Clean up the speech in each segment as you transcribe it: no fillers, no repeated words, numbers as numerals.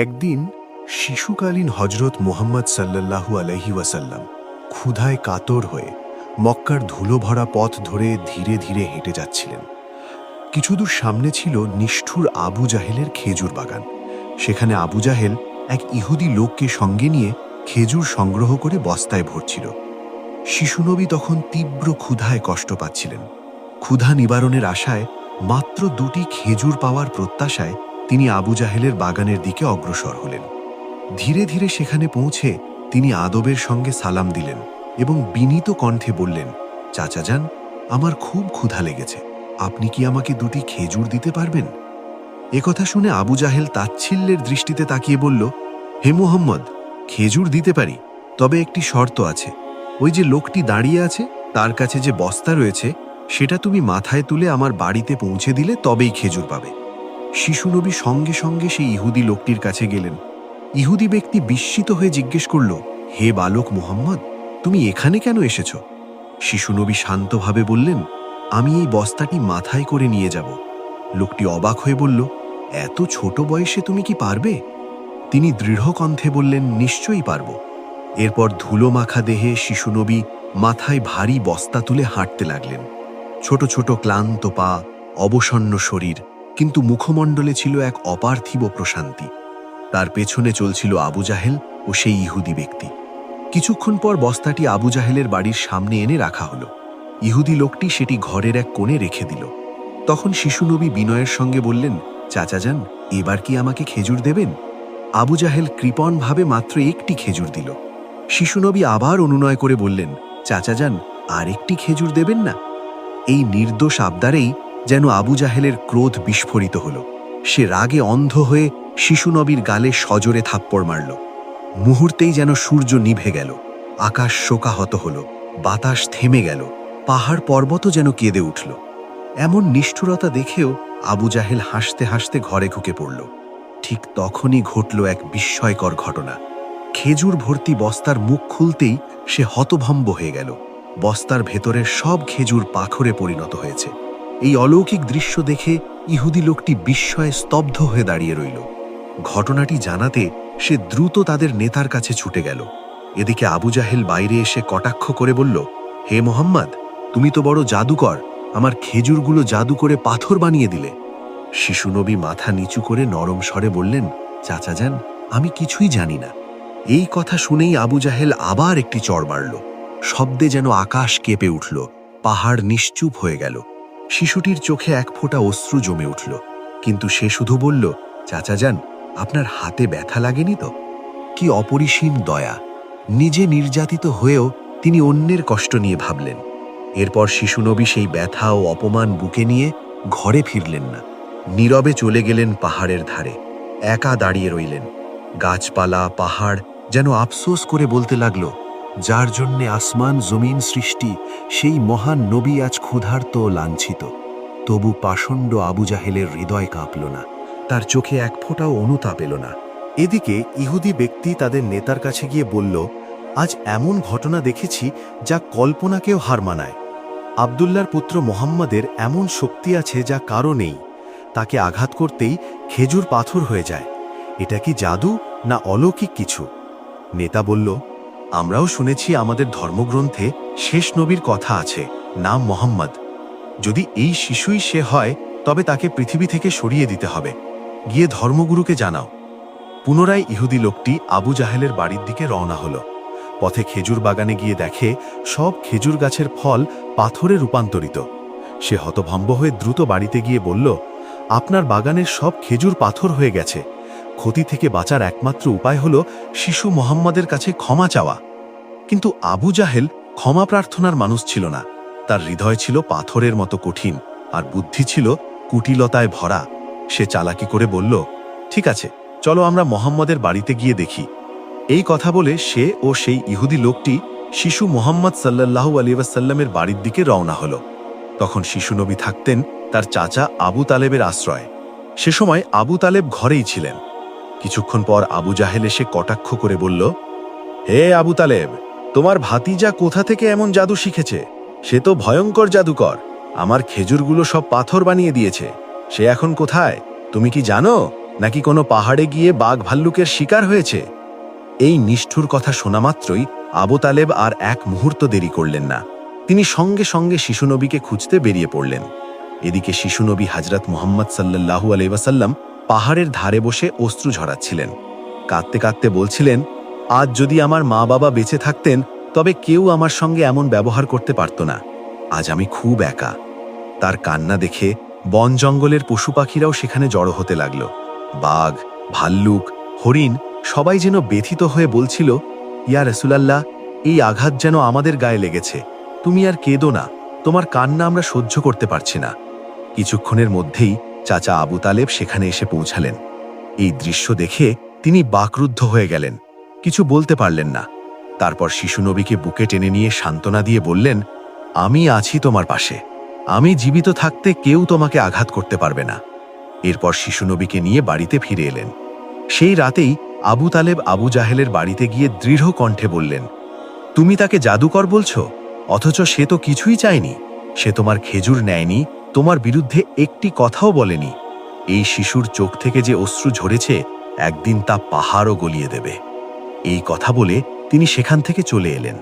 একদিন শিশুকালীন হজরত মুহাম্মদ সাল্লাল্লাহু আলাইহি ওয়াসাল্লাম ক্ষুধায় কাতর হয়ে মক্কার ধুলো ভরা পথ ধরে ধীরে ধীরে হেঁটে যাচ্ছিলেন। কিছুদূর সামনে ছিল নিষ্ঠুর আবু জাহেলের খেজুর বাগান। সেখানে আবু জাহেল এক ইহুদি লোককে সঙ্গে নিয়ে খেজুর সংগ্রহ করে বস্তায় ভরছিল। শিশুনবী তখন তীব্র ক্ষুধায় কষ্ট পাচ্ছিলেন। ক্ষুধা নিবারণের আশায় মাত্র 2টি খেজুর পাওয়ার প্রত্যাশায় তিনি আবু জাহেলের বাগানের দিকে অগ্রসর হলেন। ধীরে ধীরে সেখানে পৌঁছে তিনি আদবের সঙ্গে সালাম দিলেন এবং বিনীত কণ্ঠে বললেন, চাচা যান, আমার খুব ক্ষুধা লেগেছে, আপনি কি আমাকে 2টি খেজুর দিতে পারবেন? একথা শুনে আবু জাহেল তাচ্ছিল্যের দৃষ্টিতে তাকিয়ে বলল, হে মুহাম্মদ, খেজুর দিতে পারি, তবে একটি শর্ত আছে। ওই যে লোকটি দাঁড়িয়ে আছে তার কাছে যে বস্তা রয়েছে সেটা তুমি মাথায় তুলে আমার বাড়িতে পৌঁছে দিলে তবেই খেজুর পাবে। শিশুনবী সঙ্গে সঙ্গে সেই ইহুদি লোকটির কাছে গেলেন। ইহুদি ব্যক্তি বিস্মিত হয়ে জিজ্ঞেস করল, হে বালক মুহাম্মদ, তুমি এখানে কেন এসেছ? শিশুনবী শান্তভাবে বললেন, আমি এই বস্তাটি মাথায় করে নিয়ে যাব। লোকটি অবাক হয়ে বলল, এত ছোট বয়সে তুমি কি পারবে? তিনি দৃঢ় কণ্ঠে বললেন, নিশ্চয়ই পারব। এরপর ধুলো মাখা দেহে শিশুনবী মাথায় ভারী বস্তা তুলে হাঁটতে লাগলেন। ছোট ছোট ক্লান্ত পা, অবসন্ন শরীর, কিন্তু মুখমণ্ডলে ছিল এক অপার্থিব প্রশান্তি। তার পেছনে চলছিল আবু জাহেল ও সেই ইহুদি ব্যক্তি। কিছুক্ষণ পর বস্তাটি আবু জাহেলের বাড়ির সামনে এনে রাখা হলো। ইহুদি লোকটি সেটি ঘরের এক কোণে রেখে দিল। তখন শিশুনবী বিনয়ের সঙ্গে বললেন, চাচা যান, এবার কি আমাকে খেজুর দেবেন? আবু জাহেল কৃপণভাবে মাত্র একটি খেজুর দিল। শিশুনবী আবার অনুনয় করে বললেন, চাচা যান, আর একটি খেজুর দেবেন না? এই নির্দোষ আবদারেই যেন আবু জাহেলের ক্রোধ বিস্ফোরিত হল। সে রাগে অন্ধ হয়ে শিশুনবীর গালে সজোরে থাপ্পড় মারল। মুহূর্তেই যেন সূর্য নিভে গেল, আকাশ শোকাহত হল, বাতাস থেমে গেল, পাহাড় পর্বতও যেন কেঁদে উঠল। এমন নিষ্ঠুরতা দেখেও আবু জাহেল হাসতে হাসতে ঘরে ঢুকে পড়ল। ঠিক তখনই ঘটল এক বিস্ময়কর ঘটনা। খেজুর ভর্তি বস্তার মুখ খুলতেই সে হতভম্ব হয়ে গেল। বস্তার ভেতরের সব খেজুর পাথরে পরিণত হয়েছে। এই অলৌকিক দৃশ্য দেখে ইহুদি লোকটি বিস্ময়ে স্তব্ধ হয়ে দাঁড়িয়ে রইল। ঘটনাটি জানাতে সে দ্রুত তাদের নেতার কাছে ছুটে গেল। এদিকে আবু জাহেল বাইরে এসে কটাক্ষ করে বলল, হে মোহাম্মদ, তুমি তো বড় জাদুকর, আমার খেজুরগুলো জাদু করে পাথর বানিয়ে দিলে। শিশুনবী মাথা নিচু করে নরম স্বরে বললেন, চাচা যান, আমি কিছুই জানি না। এই কথা শুনেই আবু জাহেল আবার একটি চড় মারল। শব্দে যেন আকাশ কেঁপে উঠল, পাহাড় নিশ্চুপ হয়ে গেল। শিশুটির চোখে এক ফোঁটা অশ্রু জমে উঠল, কিন্তু সে শুধু বলল, চাচা যান, আপনার হাতে ব্যথা লাগেনি তো? কি অপরিসীম দয়া! নিজে নির্যাতিত হয়েও তিনি অন্যের কষ্ট নিয়ে ভাবলেন। এরপর শিশুনবী সেই ব্যথা ও অপমান বুকে নিয়ে ঘরে ফিরলেন না। নীরবে চলে গেলেন পাহাড়ের ধারে, একা দাঁড়িয়ে রইলেন। গাছপালা, পাহাড় যেন আফসোস করে বলতে লাগল, যার জন্যে আসমান জমিন সৃষ্টি, সেই মহান নবী আজ ক্ষুধার্ত ও লাঞ্ছিত। তবু পাষণ্ড আবু জাহেলের হৃদয় কাঁপল না, তার চোখে এক ফোঁটাও অনুতাপ এল না। এদিকে ইহুদি ব্যক্তি তাদের নেতার কাছে গিয়ে বলল, আজ এমন ঘটনা দেখেছি যা কল্পনাকেও হার মানায়। আবদুল্লার পুত্র মোহাম্মদের এমন শক্তি আছে যা কারো নেই। তাকে আঘাত করতেই খেজুর পাথর হয়ে যায়। এটা কি জাদু না অলৌকিক কিছু? নেতা বলল, আমরাও শুনেছি আমাদের ধর্মগ্রন্থে শেষ নবীর কথা আছে, নাম মোহাম্মদ। যদি এই শিশুই সে হয় তবে তাকে পৃথিবী থেকে সরিয়ে দিতে হবে। গিয়ে ধর্মগুরুকে জানাও। পুনরায় ইহুদি লোকটি আবু জাহেলের বাড়ির দিকে রওনা হল। পথে খেজুর বাগানে গিয়ে দেখে সব খেজুর গাছের ফল পাথরে রূপান্তরিত। সে হতভম্ব হয়ে দ্রুত বাড়িতে গিয়ে বলল, আপনার বাগানের সব খেজুর পাথর হয়ে গেছে। ক্ষতি থেকে বাঁচার একমাত্র উপায় হল শিশু মোহাম্মদের কাছে ক্ষমা চাওয়া। কিন্তু আবু জাহেল ক্ষমা প্রার্থনার মানুষ ছিল না। তার হৃদয় ছিল পাথরের মতো কঠিন, আর বুদ্ধি ছিল কুটিলতায় ভরা। সে চালাকি করে বলল, ঠিক আছে, চলো আমরা মোহাম্মদের বাড়িতে গিয়ে দেখি। এই কথা বলে সে ও সেই ইহুদি লোকটি শিশু মোহাম্মদ সাল্লাল্লাহু আলাইহি ওয়াসাল্লামের বাড়ির দিকে রওনা হল। তখন শিশুনবী থাকতেন তার চাচা আবু তালেবের আশ্রয়ে। সে সময় আবু তালেব ঘরেই ছিলেন। কিছুক্ষণ পর আবু জাহেল এসে কটাক্ষ করে বলল, হে আবু তালেব, তোমার ভাতিজা কোথা থেকে এমন জাদু শিখেছে? সে তো ভয়ঙ্কর জাদুকর, আমার খেজুরগুলো সব পাথর বানিয়ে দিয়েছে। সে এখন কোথায় তুমি কি জানো? নাকি কোনো পাহাড়ে গিয়ে বাঘ ভাল্লুকের শিকার হয়েছে? এই নিষ্ঠুর কথা শোনা মাত্রই আবু তালেব আর এক মুহূর্ত দেরি করলেন না। তিনি সঙ্গে সঙ্গে শিশুনবীকে খুঁজতে বেরিয়ে পড়লেন। এদিকে শিশুনবী হযরত মুহাম্মদ সাল্লাল্লাহু আলাইহি ওয়াসাল্লাম পাহাড়ের ধারে বসে অশ্রু ঝরাচ্ছিলেন। কাঁদতে কাঁদতে বলছিলেন, আজ যদি আমার মা বাবা বেঁচে থাকতেন তবে কেউ আমার সঙ্গে এমন ব্যবহার করতে পারত না। আজ আমি খুব একা। তার কান্না দেখে বন জঙ্গলের পশু পাখিরাও সেখানে জড়ো হতে লাগল। বাঘ, ভাল্লুক, হরিণ সবাই যেন ব্যথিত হয়ে বলছিল, ইয়া রাসূলুল্লাহ, এই আঘাত যেন আমাদের গায়ে লেগেছে। তুমি আর কেঁদো না, তোমার কান্না আমরা সহ্য করতে পারছি না। কিছুক্ষণের মধ্যেই চাচা আবু তালেব সেখানে এসে পৌঁছালেন। এই দৃশ্য দেখে তিনি বাকরুদ্ধ হয়ে গেলেন, কিছু বলতে পারলেন না। তারপর শিশুনবীকে বুকে টেনে নিয়ে সান্ত্বনা দিয়ে বললেন, আমি আছি তোমার পাশে। আমি জীবিত থাকতে কেউ তোমাকে আঘাত করতে পারবে না। এরপর শিশুনবীকে নিয়ে বাড়িতে ফিরে এলেন। সেই রাতেই আবু তালেব আবু জাহেলের বাড়িতে গিয়ে দৃঢ় কণ্ঠে বললেন, তুমি তাকে জাদুকর বলছো, অথচ সে তো কিছুই চায়নি। সে তোমার খেজুর নেয়নি, তোমার বিরুদ্ধে একটি কথাও বলেনি। এই শিশুর চোখ থেকে যে অশ্রু ঝরেছে, একদিন তা পাহাড়ও গলিয়ে দেবে। এই কথা বলে তিনি সেখান থেকে চলে এলেন।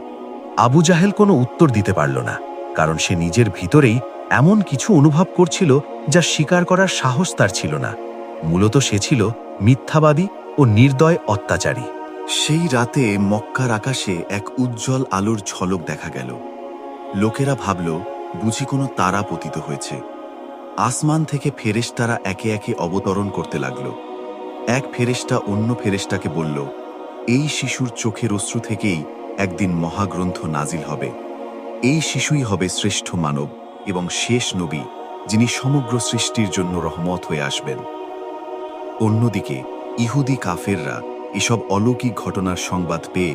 আবু জাহেল কোনো উত্তর দিতে পারল না, কারণ সে নিজের ভিতরেই এমন কিছু অনুভব করছিল যা স্বীকার করার সাহস তার ছিল না। মূলত সে ছিল মিথ্যাবাদী ও নির্দয় অত্যাচারী। সেই রাতে মক্কার আকাশে এক উজ্জ্বল আলোর ঝলক দেখা গেল। লোকেরা ভাবল বুঝি কোনো তারা পতিত হয়েছে। আসমান থেকে ফেরেশতারা একে একে অবতরণ করতে লাগল। এক ফেরেশতা অন্য ফেরেশতাকে বলল, এই শিশুর চোখের অশ্রু থেকেই একদিন মহাগ্রন্থ নাজিল হবে। এই শিশুই হবে শ্রেষ্ঠ মানব এবং শেষ নবী, যিনি সমগ্র সৃষ্টির জন্য রহমত হয়ে আসবেন। অন্যদিকে ইহুদি কাফেররা এসব অলৌকিক ঘটনার সংবাদ পেয়ে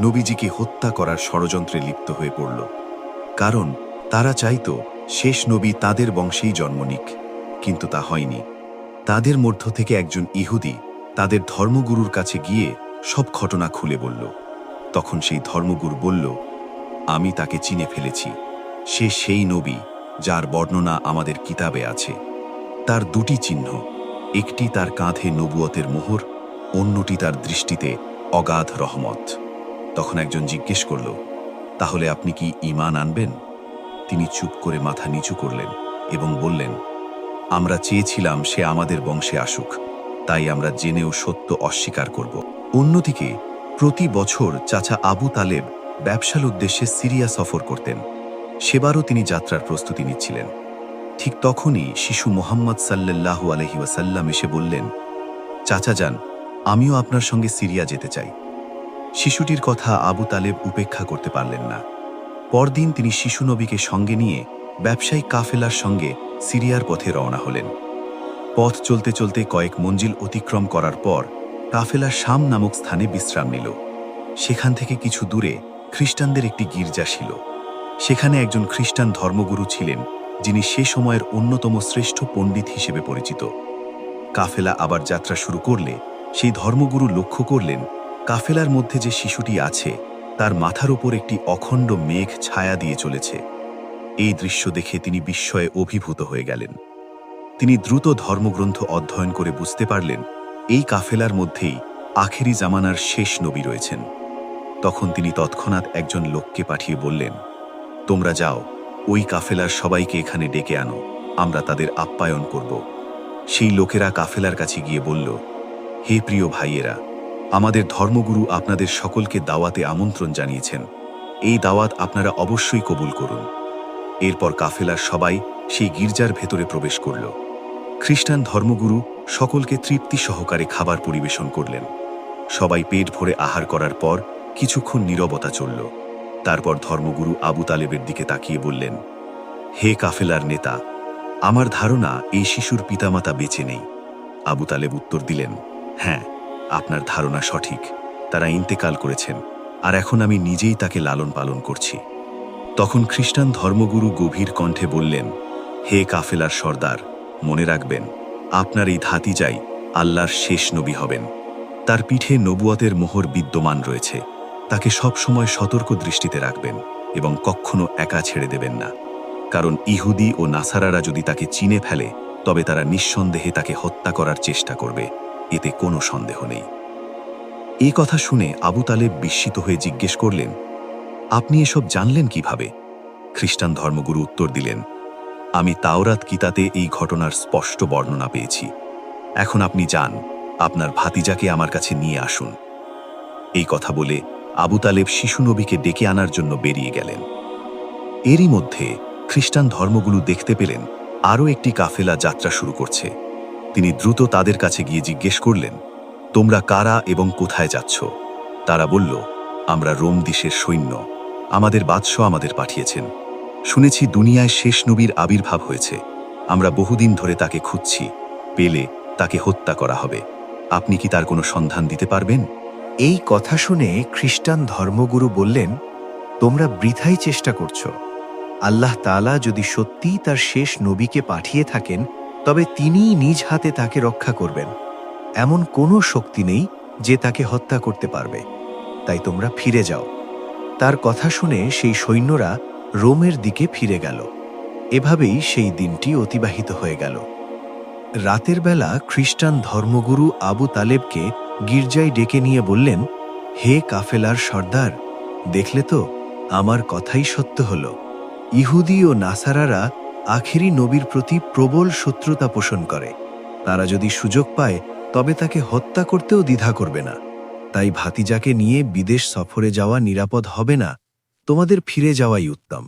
নবীজিকে হত্যা করার ষড়যন্ত্রে লিপ্ত হয়ে পড়ল। কারণ তারা চাইত শেষ নবী তাদের বংশেই জন্ম নিক, কিন্তু তা হয়নি। তাদের মধ্য থেকে একজন ইহুদি তাদের ধর্মগুরুর কাছে গিয়ে সব ঘটনা খুলে বলল। তখন সেই ধর্মগুরু বলল, আমি তাকে চিনে ফেলেছি। সে সেই নবী যার বর্ণনা আমাদের কিতাবে আছে। তার দুটি চিহ্ন, একটি তার কাঁধে নবুয়তের মোহর, অন্যটি তার দৃষ্টিতে অগাধ রহমত। তখন একজন জিজ্ঞেস করল, তাহলে আপনি কি ঈমান আনবেন? তিনি চুপ করে মাথা নিচু করলেন এবং বললেন, আমরা চেয়েছিলাম সে আমাদের বংশে আসুক, তাই আমরা জেনেও সত্য অস্বীকার করব। অন্যদিকে প্রতি বছর চাচা আবু তালেব ব্যবসার উদ্দেশ্যে সিরিয়া সফর করতেন। সেবারও তিনি যাত্রার প্রস্তুতি নিচ্ছিলেন। ঠিক তখনই শিশু মুহাম্মদ সাল্লাল্লাহু আলাইহি ওয়াসাল্লাম এসে বললেন, চাচা যান, আমিও আপনার সঙ্গে সিরিয়া যেতে চাই। শিশুটির কথা আবু তালেব উপেক্ষা করতে পারলেন না। পরদিন তিনি শিশু নবীকে সঙ্গে নিয়ে ব্যবসায়িক কাফেলার সঙ্গে সিরিয়ার পথে রওনা হলেন। পথ চলতে চলতে কয়েক মঞ্জিল অতিক্রম করার পর কাফেলা শাম নামক স্থানে বিশ্রাম নিল। সেখান থেকে কিছু দূরে খ্রিস্টানদের একটি গির্জা ছিল। সেখানে একজন খ্রিস্টান ধর্মগুরু ছিলেন, যিনি সে সময়ের অন্যতম শ্রেষ্ঠ পণ্ডিত হিসেবে পরিচিত। কাফেলা আবার যাত্রা শুরু করলে সেই ধর্মগুরু লক্ষ্য করলেন, কাফেলার মধ্যে যে শিশুটি আছে তার মাথার ওপর একটি অখণ্ড মেঘ ছায়া দিয়ে চলেছে। এই দৃশ্য দেখে তিনি বিস্ময়ে অভিভূত হয়ে গেলেন। তিনি দ্রুত ধর্মগ্রন্থ অধ্যয়ন করে বুঝতে পারলেন, এই কাফেলার মধ্যেই আখেরি জামানার শেষ নবী রয়েছেন। তখন তিনি তৎক্ষণাৎ একজন লোককে পাঠিয়ে বললেন, তোমরা যাও, ওই কাফেলার সবাইকে এখানে ডেকে আনো, আমরা তাদের আপ্যায়ন করব। সেই লোকেরা কাফেলার কাছে গিয়ে বলল, হে প্রিয় ভাইয়েরা, আমাদের ধর্মগুরু আপনাদের সকলকে দাওয়াতে আমন্ত্রণ জানিয়েছেন। এই দাওয়াত আপনারা অবশ্যই কবুল করুন। এরপর কাফেলার সবাই সেই গির্জার ভেতরে প্রবেশ করল। খ্রিস্টান ধর্মগুরু সকলকে তৃপ্তি সহকারে খাবার পরিবেশন করলেন। সবাই পেট ভরে আহার করার পর কিছুক্ষণ নীরবতা চলল। তারপর ধর্মগুরু আবু তালেবের দিকে তাকিয়ে বললেন, হে কাফেলার নেতা, আমার ধারণা এই শিশুর পিতামাতা বেঁচে নেই। আবু তালেব উত্তর দিলেন, হ্যাঁ, আপনার ধারণা সঠিক, তারা ইন্তেকাল করেছেন, আর এখন আমি নিজেই তাকে লালন পালন করছি। তখন খ্রিস্টান ধর্মগুরু গভীর কণ্ঠে বললেন, হে কাফেলার সর্দার, মনে রাখবেন, আপনার এই ধাতিজাই আল্লাহর শেষ নবী হবেন। তার পিঠে নবুয়তের মোহর বিদ্যমান রয়েছে। তাকে সব সময় সতর্ক দৃষ্টিতে রাখবেন এবং কখনো একা ছেড়ে দেবেন না। কারণ ইহুদি ও নাসারারা যদি তাকে চিনে ফেলে, তবে তারা নিঃসন্দেহে তাকে হত্যা করার চেষ্টা করবে এতে কোনো সন্দেহ নেই। এই কথা শুনে আবু তালেব বিস্মিত হয়ে জিজ্ঞেস করলেন, আপনি এসব জানলেন কিভাবে? খ্রিস্টান ধর্মগুরু উত্তর দিলেন, আমি তাওরাত কিতাতে এই ঘটনার স্পষ্ট বর্ণনা পেয়েছি। এখন আপনি যান, আপনার ভাতিজাকে আমার কাছে নিয়ে আসুন। এই কথা বলে আবু তালেব শিশু নবীকে ডেকে আনার জন্য বেরিয়ে গেলেন। এরই মধ্যে খ্রিস্টান ধর্মগুরু দেখতে পেলেন আরও একটি কাফেলা যাত্রা শুরু করছে। তিনি দ্রুত তাদের কাছে গিয়ে জিজ্ঞেস করলেন, তোমরা কারা এবং কোথায় যাচ্ছ? তারা বলল, আমরা রোম দেশের সৈন্য, আমাদের বাদশাহ আমাদের পাঠিয়েছেন। শুনেছি দুনিয়ায় শেষ নবীর আবির্ভাব হয়েছে, আমরা বহুদিন ধরে তাকে খুঁজছি, পেলে তাকে হত্যা করা হবে। আপনি কি তার কোনো সন্ধান দিতে পারবেন? এই কথা শুনে খ্রিস্টান ধর্মগুরু বললেন, তোমরা বৃথাই চেষ্টা করছ। আল্লাহ তাআলা যদি সত্যিই তার শেষ নবীকে পাঠিয়ে থাকেন, তবে তিনিই নিজ হাতে তাকে রক্ষা করবেন। এমন কোনো শক্তি নেই যে তাকে হত্যা করতে পারবে। তাই তোমরা ফিরে যাও। তার কথা শুনে সেই সৈন্যরা রোমের দিকে ফিরে গেল। এভাবেই সেই দিনটি অতিবাহিত হয়ে গেল। রাতের বেলা খ্রিস্টান ধর্মগুরু আবু তালেবকে গির্জায় ডেকে নিয়ে বললেন, হে কাফেলার সর্দার, দেখলে তো আমার কথাই সত্য হল। ইহুদি ও নাসারারা আখেরি নবীর প্রতি প্রবল শত্রুতা পোষণ করে। তারা যদি সুযোগ পায় তবে তাকে হত্যা করতেও দ্বিধা করবে না। তাই ভাতিজাকে নিয়ে বিদেশ সফরে যাওয়া নিরাপদ হবে না, তোমাদের ফিরে যাওয়াই উত্তম।